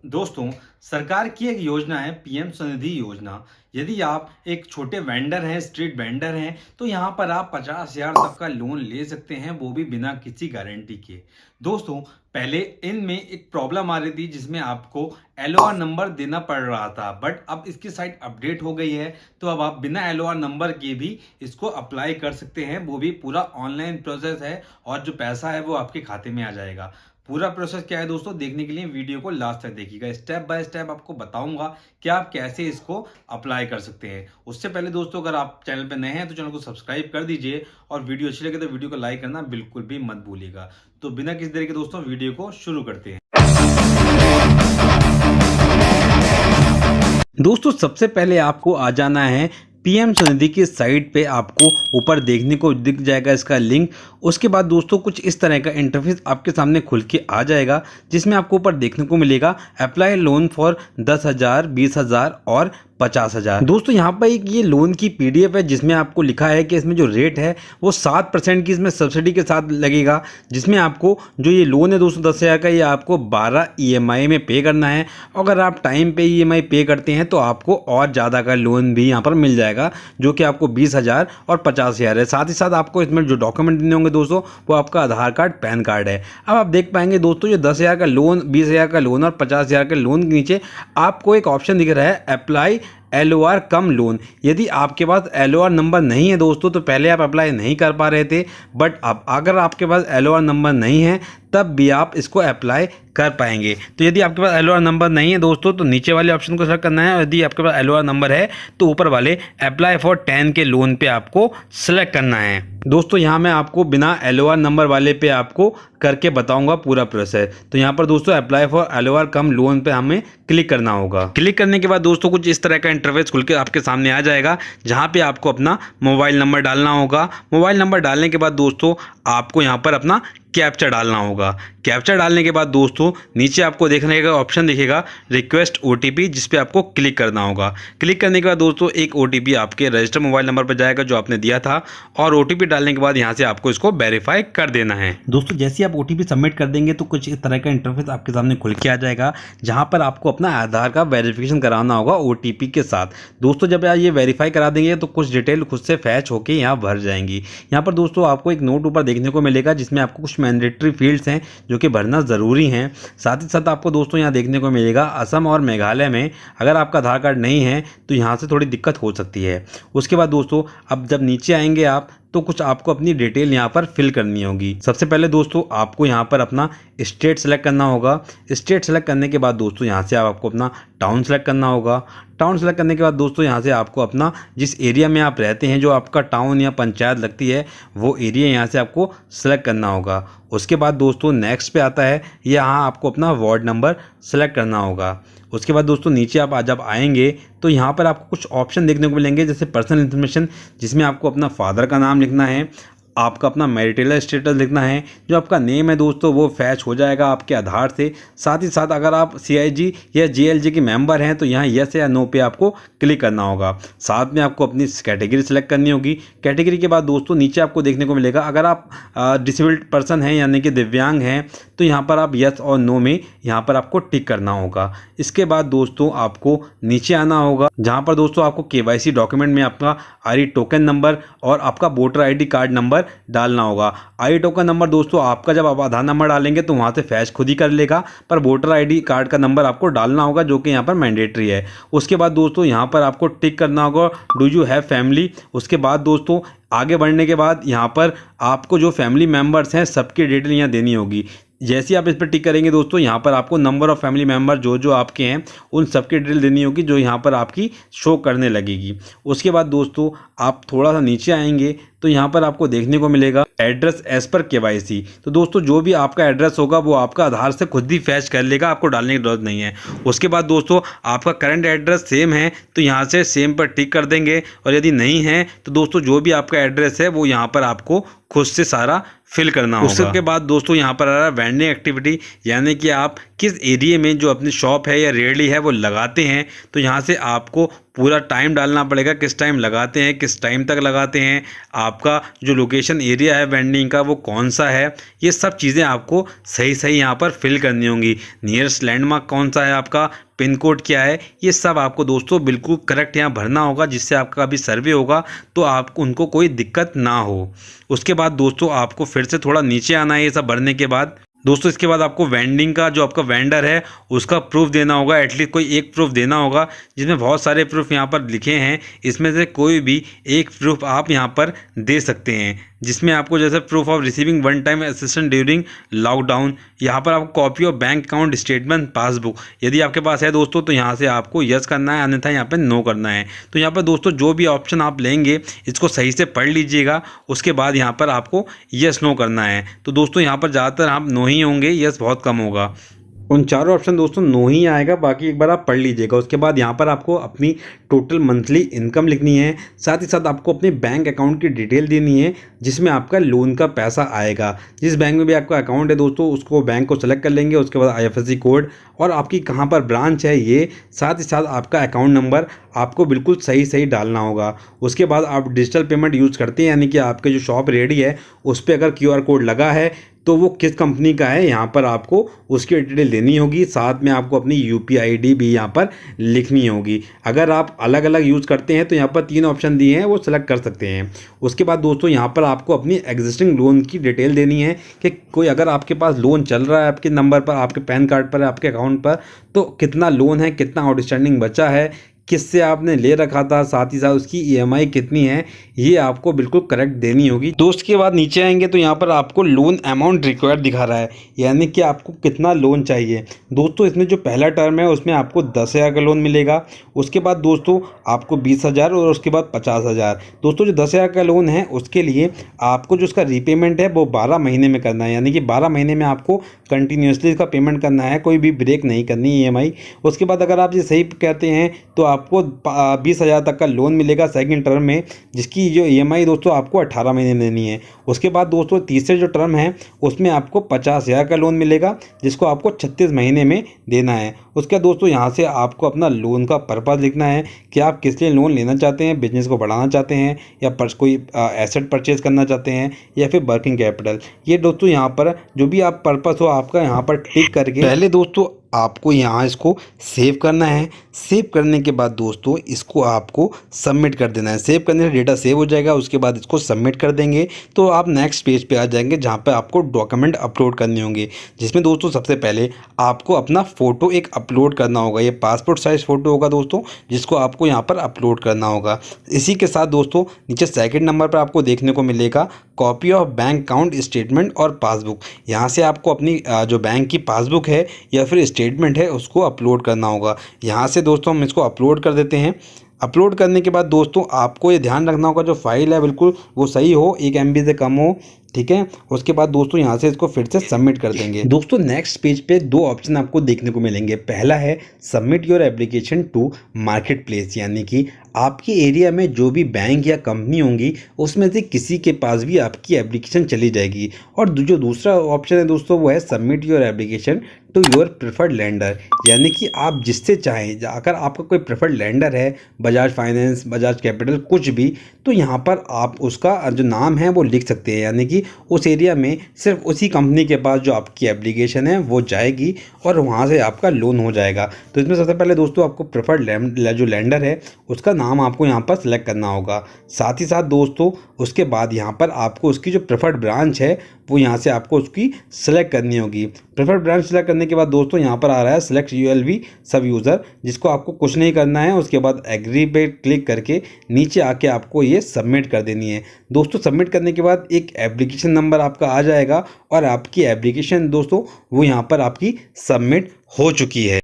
दोस्तों, सरकार की एक योजना है पीएम स्वनिधि योजना। यदि आप एक छोटे वेंडर हैं, स्ट्रीट वेंडर हैं, तो यहाँ पर आप 50,000 तक का लोन ले सकते हैं, वो भी बिना किसी गारंटी के। दोस्तों, पहले इनमें एक प्रॉब्लम आ रही थी जिसमें आपको एलओआर नंबर देना पड़ रहा था, बट अब इसकी साइट अपडेट हो गई है, तो अब आप बिना एलओआर नंबर के भी इसको अप्लाई कर सकते हैं। वो भी पूरा ऑनलाइन प्रोसेस है और जो पैसा है वो आपके खाते में आ जाएगा। पूरा प्रोसेस क्या है दोस्तों, देखने के लिए वीडियो को लास्ट तक देखिएगा। स्टेप बाय स्टेप आपको बताऊंगा कि आप कैसे इसको अप्लाई कर सकते हैं। उससे पहले दोस्तों, अगर आप चैनल पर नए हैं तो चैनल को सब्सक्राइब कर दीजिए और वीडियो अच्छी लगे तो वीडियो को लाइक करना बिल्कुल भी मत भूलिएगा। तो बिना किसी देरी के दोस्तों वीडियो को शुरू करते हैं। दोस्तों, सबसे पहले आपको आ जाना है पीएम स्वनिधि की साइट पे। आपको ऊपर देखने को दिख जाएगा इसका लिंक। उसके बाद दोस्तों कुछ इस तरह का इंटरफेस आपके सामने खुल के आ जाएगा, जिसमें आपको ऊपर देखने को मिलेगा अप्लाई लोन फॉर 10,000, 20,000 और 50,000। दोस्तों यहाँ पर एक ये लोन की पीडीएफ है जिसमें आपको लिखा है कि इसमें जो रेट है वो 7% की इसमें सब्सिडी के साथ लगेगा, जिसमें आपको जो ये लोन है दोस्तों 10,000 का, ये आपको 12 ईएमआई में पे करना है। अगर आप टाइम पे ईएमआई पे करते हैं तो आपको और ज़्यादा का लोन भी यहाँ पर मिल जाएगा, जो कि आपको 20,000 और 50,000 है। साथ ही साथ आपको इसमें जो डॉक्यूमेंट देने होंगे दोस्तों, वो आपका आधार कार्ड, पैन कार्ड है। अब आप देख पाएंगे दोस्तों, ये 10,000 का लोन, 20,000 का लोन और 50,000 के लोन के नीचे आपको एक ऑप्शन दिख रहा है अप्लाई एलओआर कम लोन। यदि आपके पास एलओआर नंबर नहीं है दोस्तों, तो पहले आप अप्लाई नहीं कर पा रहे थे, बट अब अगर आपके पास एलओआर नंबर नहीं है तब भी आप इसको अप्लाई कर पाएंगे। तो यदि आपके पास एलओआर नंबर नहीं है दोस्तों, तो नीचे वाले ऑप्शन को सेलेक्ट करना है, और यदि आपके पास एलओआर नंबर है तो ऊपर वाले अप्लाई फॉर 10 के लोन पे आपको सेलेक्ट करना है। दोस्तों यहाँ मैं आपको बिना एलओआर नंबर वाले पे आपको करके बताऊंगा पूरा प्रोसेस। तो यहाँ पर दोस्तों apply for LOR come loan पे हमें क्लिक करना होगा। क्लिक करने के बाद दोस्तों कुछ इस तरह का इंटरफेस खुल के आपके सामने आ जाएगा, जहाँ पे आपको अपना मोबाइल नंबर डालना होगा। मोबाइल नंबर डालने के बाद दोस्तों आपको यहाँ पर अपना कैप्चा डालना होगा। कैप्चा डालने के बाद दोस्तों नीचे आपको देखने का ऑप्शन दिखेगा रिक्वेस्ट ओटीपी, जिस पे आपको क्लिक करना होगा। क्लिक करने के बाद दोस्तों एक ओटीपी आपके रजिस्टर्ड मोबाइल नंबर पर जाएगा जो आपने दिया था, और ओटीपी डालने के बाद यहाँ से आपको इसको वेरीफाई कर देना है। दोस्तों जैसे आप ओटीपी सबमिट कर देंगे तो कुछ इस तरह का इंटरफेस आपके सामने खुल के आ जाएगा, जहाँ पर आपको अपना आधार का वेरिफिकेशन कराना होगा ओटीपी के साथ। दोस्तों जब आप ये वेरीफाई करा देंगे तो कुछ डिटेल खुद से फैच होके यहाँ भर जाएंगी। यहाँ पर दोस्तों आपको एक नोट ऊपर देखने को मिलेगा, जिसमें आपको कुछ मैंडेटरी फील्ड्स हैं जो कि भरना ज़रूरी हैं। साथ ही साथ आपको दोस्तों यहाँ देखने को मिलेगा असम और मेघालय में अगर आपका आधार कार्ड नहीं है तो यहाँ से थोड़ी दिक्कत हो सकती है। उसके बाद दोस्तों अब जब नीचे आएंगे आप, तो कुछ आपको अपनी डिटेल यहाँ पर फिल करनी होगी। सबसे पहले दोस्तों आपको यहाँ पर अपना स्टेट सेलेक्ट करना होगा। स्टेट सेलेक्ट करने के बाद दोस्तों यहाँ से आपको अपना टाउन सेलेक्ट करना होगा। टाउन सेलेक्ट करने के बाद दोस्तों यहाँ से आपको अपना जिस एरिया में आप रहते हैं, जो आपका टाउन या पंचायत लगती है, वो एरिया यहाँ से आपको सेलेक्ट करना होगा। उसके बाद दोस्तों नेक्स्ट पे आता है, यहाँ आपको अपना वार्ड नंबर सेलेक्ट करना होगा। उसके बाद दोस्तों नीचे आप जब आएंगे तो यहाँ पर आपको कुछ ऑप्शन देखने को मिलेंगे, जैसे पर्सनल इन्फॉर्मेशन, जिसमें आपको अपना फादर का नाम लिखना है, आपका अपना मैरिटल स्टेटस लिखना है, जो आपका नेम है दोस्तों वो फैच हो जाएगा आपके आधार से। साथ ही साथ अगर आप सीआईजी या जीएलजी के मेंबर हैं तो यहाँ यस या नो पे आपको क्लिक करना होगा। साथ में आपको अपनी कैटेगरी सेलेक्ट करनी होगी। कैटेगरी के बाद दोस्तों नीचे आपको देखने को मिलेगा, अगर आप डिसेबल्ड पर्सन हैं यानी कि दिव्यांग हैं, तो यहाँ पर आप यस और नो में यहाँ पर आपको टिक करना होगा। इसके बाद दोस्तों आपको नीचे आना होगा, जहाँ पर दोस्तों आपको केवाईसी डॉक्यूमेंट में आपका आई टोकन नंबर और आपका वोटर आईडी कार्ड नंबर डालना होगा। आई टोकन नंबर दोस्तों आपका जब आप आधार नंबर डालेंगे तो वहाँ से फैच खुद ही कर लेगा, पर वोटर आईडी कार्ड का नंबर आपको डालना होगा, जो कि यहाँ पर मैंडेटरी है। उसके बाद दोस्तों यहाँ पर आपको टिक करना होगा डू यू हैव फैमिली। उसके बाद दोस्तों आगे बढ़ने के बाद यहाँ पर आपको जो फैमिली मेम्बर्स हैं सबकी डिटेल यहाँ देनी होगी। जैसे आप इस पर टिक करेंगे दोस्तों, यहाँ पर आपको नंबर ऑफ फैमिली मेम्बर जो जो आपके हैं उन सबकी डिटेल देनी होगी, जो यहाँ पर आपकी शो करने लगेगी। उसके बाद दोस्तों आप थोड़ा सा नीचे आएंगे तो यहाँ पर आपको देखने को मिलेगा एड्रेस एज पर केवाईसी। तो दोस्तों जो भी आपका एड्रेस होगा वो आपका आधार से खुद ही फैच कर लेगा, आपको डालने की जरूरत नहीं है। उसके बाद दोस्तों आपका करंट एड्रेस सेम है तो यहाँ से सेम पर टिक कर देंगे, और यदि नहीं है तो दोस्तों जो भी आपका एड्रेस है वो यहाँ पर आपको खुद से सारा फिल करना होगा। उसके बाद दोस्तों यहाँ पर आ रहा है वेंडिंग एक्टिविटी, यानी कि आप किस एरिया में जो अपनी शॉप है या रेहड़ी है वो लगाते हैं, तो यहाँ से आपको पूरा टाइम डालना पड़ेगा, किस टाइम लगाते हैं, किस टाइम तक लगाते हैं, आपका जो लोकेशन एरिया है वेंडिंग का वो कौन सा है, ये सब चीज़ें आपको सही सही यहाँ पर फिल करनी होंगी। नियरेस्ट लैंडमार्क कौन सा है आपका, पिन कोड क्या है, ये सब आपको दोस्तों बिल्कुल करेक्ट यहाँ भरना होगा, जिससे आपका अभी सर्वे होगा तो आपको उनको कोई दिक्कत ना हो। उसके बाद दोस्तों आपको फिर से थोड़ा नीचे आना है ये सब भरने के बाद। दोस्तों इसके बाद आपको वेंडिंग का जो आपका वेंडर है उसका प्रूफ देना होगा, एटलीस्ट कोई एक प्रूफ देना होगा, जिसमें बहुत सारे प्रूफ यहाँ पर लिखे हैं, इसमें से कोई भी एक प्रूफ आप यहाँ पर दे सकते हैं, जिसमें आपको जैसे proof of receiving one time assistance during lockdown, यहाँ पर आपको copy of bank account statement passbook यदि आपके पास है दोस्तों तो यहाँ से आपको यस करना है, अन्यथा यहाँ पर नो करना है। तो यहाँ पर दोस्तों जो भी ऑप्शन आप लेंगे इसको सही से पढ़ लीजिएगा, उसके बाद यहाँ पर आपको यस नो करना है। तो दोस्तों यहाँ पर ज़्यादातर आप नो ही होंगे, यस बहुत कम होगा। उन चारों ऑप्शन दोस्तों नो ही आएगा, बाकी एक बार आप पढ़ लीजिएगा। उसके बाद यहाँ पर आपको अपनी टोटल मंथली इनकम लिखनी है, साथ ही साथ आपको अपने बैंक अकाउंट की डिटेल देनी है जिसमें आपका लोन का पैसा आएगा। जिस बैंक में भी आपका अकाउंट है दोस्तों उसको बैंक को सेलेक्ट कर लेंगे, उसके बाद IFSC कोड और आपकी कहाँ पर ब्रांच है ये, साथ ही साथ आपका अकाउंट नंबर आपको बिल्कुल सही सही डालना होगा। उसके बाद आप डिजिटल पेमेंट यूज़ करते हैं, यानी कि आपके जो शॉप रेडी है उस पर अगर QR कोड लगा है तो वो किस कंपनी का है यहाँ पर आपको उसकी डिटेल देनी होगी, साथ में आपको अपनी UPI ID भी यहाँ पर लिखनी होगी। अगर आप अलग अलग यूज़ करते हैं तो यहाँ पर 3 ऑप्शन दिए हैं वो सेलेक्ट कर सकते हैं। उसके बाद दोस्तों यहाँ पर आपको अपनी एग्जिस्टिंग लोन की डिटेल देनी है कि कोई अगर आपके पास लोन चल रहा है आपके नंबर पर, आपके पैन कार्ड पर, आपके अकाउंट पर, तो कितना लोन है, कितना आउटस्टैंडिंग बचा है, किससे आपने ले रखा था, साथ ही साथ उसकी EMI कितनी है, ये आपको बिल्कुल करेक्ट देनी होगी। तो उसके बाद नीचे आएंगे तो यहाँ पर आपको लोन अमाउंट रिक्वायर्ड दिखा रहा है, यानी कि आपको कितना लोन चाहिए। दोस्तों इसमें जो पहला टर्म है उसमें आपको 10,000 का लोन मिलेगा, उसके बाद दोस्तों आपको 20,000 और उसके बाद 50,000। दोस्तों जो 10,000 का लोन है उसके लिए आपको जो उसका रीपेमेंट है वो 12 महीने में करना है, यानी कि 12 महीने में आपको कंटिन्यूसली इसका पेमेंट करना है, कोई भी ब्रेक नहीं करनी EMI। उसके बाद अगर आप ये सही कहते हैं तो आपको 20,000 तक का लोन मिलेगा सेकंड टर्म में, जिसकी जो EMI दोस्तों आपको 18 महीने में देनी है। उसके बाद दोस्तों तीसरे जो टर्म है उसमें आपको 50,000 का लोन मिलेगा, जिसको आपको 36 महीने में देना है। उसके बाद दोस्तों यहाँ से आपको अपना लोन का पर्पज़ लिखना है कि आप किस लिए लोन लेना चाहते हैं, बिजनेस को बढ़ाना चाहते हैं या कोई एसेट परचेज करना चाहते हैं या फिर वर्किंग कैपिटल। ये दोस्तों यहाँ पर जो भी आप पर्पज़ हो आपका यहाँ पर टिक करके पहले दोस्तों आपको यहाँ इसको सेव करना है। सेव करने के बाद दोस्तों इसको आपको सबमिट कर देना है। सेव करने से डेटा सेव हो जाएगा, उसके बाद इसको सबमिट कर देंगे तो आप नेक्स्ट पेज पे आ जाएंगे जहाँ पे आपको डॉक्यूमेंट अपलोड करने होंगे, जिसमें दोस्तों सबसे पहले आपको अपना फ़ोटो एक अपलोड करना होगा। ये पासपोर्ट साइज़ फ़ोटो होगा दोस्तों, जिसको आपको यहाँ पर अपलोड करना होगा। इसी के साथ दोस्तों नीचे सेकेंड नंबर पर आपको देखने को मिलेगा copy of bank account statement और पासबुक। यहाँ से आपको अपनी जो बैंक की पासबुक है या फिर स्टेटमेंट है उसको अपलोड करना होगा। यहाँ से दोस्तों हम इसको अपलोड कर देते हैं। अपलोड करने के बाद दोस्तों आपको ये ध्यान रखना होगा जो फाइल है बिल्कुल वो सही हो, 1 MB से कम हो, ठीक है। उसके बाद दोस्तों यहाँ से इसको फिर से सबमिट कर देंगे। दोस्तों नेक्स्ट पेज पे 2 ऑप्शन आपको देखने को मिलेंगे। पहला है submit your application to marketplace, यानी कि आपके एरिया में जो भी बैंक या कंपनी होंगी उसमें से किसी के पास भी आपकी एप्लीकेशन चली जाएगी। और जो दूसरा ऑप्शन है दोस्तों वो है submit your application to your preferred lender, यानी कि आप जिससे चाहें, अगर आपका कोई प्रेफर्ड लेंडर है, बजाज फाइनेंस, बजाज कैपिटल, कुछ भी, तो यहाँ पर आप उसका जो नाम है वो लिख सकते हैं, यानी कि उस एरिया में सिर्फ उसी कंपनी के पास जो आपकी एप्लीकेशन है वो जाएगी और वहाँ से आपका लोन हो जाएगा। तो इसमें सबसे पहले दोस्तों आपको प्रेफर्ड जो लेंडर है उसका नाम आपको यहाँ पर सेलेक्ट करना होगा। साथ ही साथ दोस्तों उसके बाद यहाँ पर आपको उसकी जो प्रेफर्ड ब्रांच है वो यहाँ से आपको उसकी सेलेक्ट करनी होगी। प्रेफर्ड ब्रांच सेलेक्ट करने के बाद दोस्तों यहाँ पर आ रहा है सेलेक्ट ULV सब यूज़र, जिसको आपको कुछ नहीं करना है। उसके बाद एग्री पे क्लिक करके नीचे आके आपको ये सबमिट कर देनी है। दोस्तों सबमिट करने के बाद एक एप्लीकेशन नंबर आपका आ जाएगा और आपकी एप्लीकेशन दोस्तों वो यहाँ पर आपकी सबमिट हो चुकी है।